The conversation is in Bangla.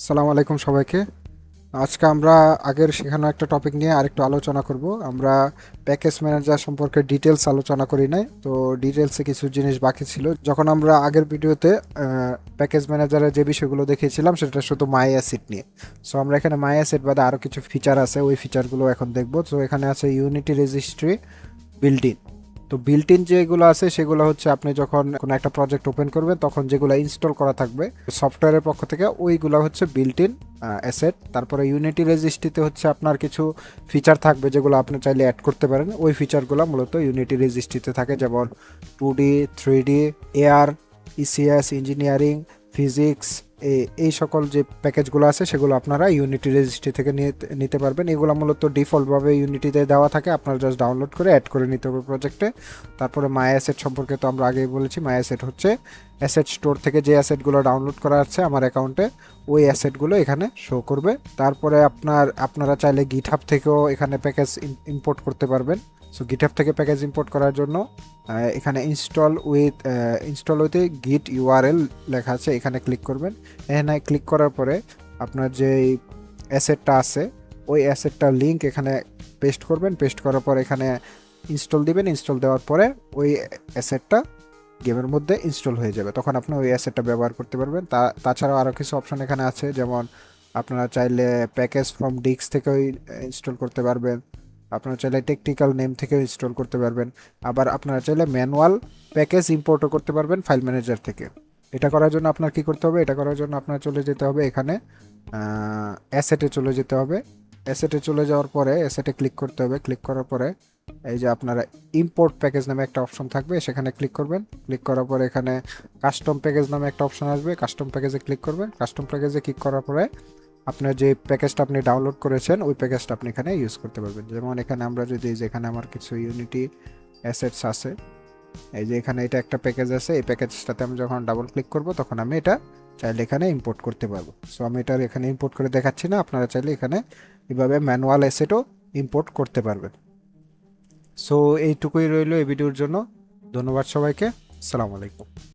আসসালামু আলাইকুম সবাইকে। আজকে আমরা আগের শেখানো একটা টপিক নিয়ে আরেকটু আলোচনা করব। আমরা প্যাকেজ ম্যানেজার সম্পর্কে ডিটেলস আলোচনা করি নাই, তো ডিটেলসে কিছু জিনিস বাকি ছিল। যখন আমরা আগের ভিডিওতে প্যাকেজ ম্যানেজারের যে বিষয়গুলো দেখিয়েছিলাম সেটা শুধু মাই অ্যাসেট নিয়ে। সো আমরা এখানে মাই অ্যাসেট বাদে আরও কিছু ফিচার আছে, ওই ফিচারগুলো এখন দেখব। তো এখানে আছে ইউনিটি রেজিস্ট্রি, বিল্ট ইন। তো বিল্ট ইন যেগুলো আছে সেগুলো হচ্ছে আপনি যখন কোনো একটা প্রজেক্ট ওপেন করবেন তখন যেগুলো ইনস্টল করা থাকবে সফটওয়্যারের পক্ষ থেকে, ওইগুলো হচ্ছে বিল্ট ইন অ্যাসেট। তারপরে ইউনিটি রেজিস্ট্রিতে হচ্ছে আপনার কিছু ফিচার থাকবে যেগুলো আপনি চাইলে অ্যাড করতে পারেন। ওই ফিচারগুলো মূলত ইউনিটি রেজিস্ট্রিতে থাকে, যেমন 2D, 3D, AR, ECS, engineering, physics, এই সকল যে প্যাকেজগুলো আছে সেগুলো আপনারা ইউনিটি রেজিস্ট্রি থেকে নিতে পারবেন। এগুলো মূলত ডিফল্টভাবে ইউনিটিতে দেওয়া থাকে, আপনারা জাস্ট ডাউনলোড করে অ্যাড করে নিতে হবে প্রজেক্টে। তারপরে মাই অ্যাসেট সম্পর্কে তো আমরা আগেই বলেছি, মাই অ্যাসেট হচ্ছে অ্যাসেট স্টোর থেকে যে অ্যাসেটগুলো ডাউনলোড করা আছে আমার অ্যাকাউন্টে, ওই অ্যাসেটগুলো এখানে শো করবে। তারপরে আপনারা চাইলে গিটহাব থেকেও এখানে প্যাকেজ ইম্পোর্ট করতে পারবেন। সো গিটহাব থেকে প্যাকেজ ইম্পোর্ট করার জন্য এখানে ইনস্টল উইথ গিট ইউআরএল লেখা আছে, এখানে ক্লিক করবেন। এখানে ক্লিক করার পরে আপনার যে অ্যাসেটটা আছে ওই অ্যাসেটটার লিঙ্ক এখানে পেস্ট করবেন। পেস্ট করার পর এখানে ইনস্টল দিবেন। ইনস্টল দেওয়ার পরে ওই অ্যাসেটটা গেমের মধ্যে ইনস্টল হয়ে যাবে, তখন আপনি ওই অ্যাসেটটা ব্যবহার করতে পারবেন। তাছাড়াও আরও কিছু অপশন এখানে আছে, যেমন আপনারা চাইলে প্যাকেজ ফ্রম ডিস্ক থেকেও ইনস্টল করতে পারবেন, আপনারা চাইলে টেকনিক্যাল নেম থেকেও ইনস্টল করতে পারবেন, আবার আপনারা চাইলে ম্যানুয়াল প্যাকেজ ইম্পোর্টও করতে পারবেন ফাইল ম্যানেজার থেকে। এটা করার জন্য আপনার কি করতে হবে? এটা করার জন্য আপনার চলে যেতে হবে এখানে অ্যাসেটে চলে যেতে হবে। অ্যাসেটে চলে যাওয়ার পরে অ্যাসেটে ক্লিক করতে হবে। ক্লিক করার পরে এই যে আপনারা ইম্পোর্ট প্যাকেজ নামে একটা অপশন থাকবে, সেখানে ক্লিক করবেন। ক্লিক করার পরে এখানে কাস্টম প্যাকেজ নামে একটা অপশন আসবে, কাস্টম প্যাকেজে ক্লিক করবেন। কাস্টম প্যাকেজে ক্লিক করার পরে আপনার যে প্যাকেজটা আপনি ডাউনলোড করেছেন ওই প্যাকেজটা আপনি এখানে ইউজ করতে পারবেন। যেমন এখানে আমরা যদি যেখানে আমার কিছু ইউনিটি অ্যাসেটস আছে, এই যে এখানে এটা একটা প্যাকেজ আছে, এই প্যাকেজটাতে আমি যখন ডাবল ক্লিক করব তখন আমি এটা চাইলে এখানে ইম্পোর্ট করতে পারবো। সো আমি এটা এখানে ইম্পোর্ট করে দেখাচ্ছি না, আপনারা চাইলে এখানে এভাবে ম্যানুয়াল অ্যাসেটও ইম্পোর্ট করতে পারবেন। সো এইটুকুই রইলো এই ভিডিওর জন্য। ধন্যবাদ সবাইকে। আসসালামু আলাইকুম।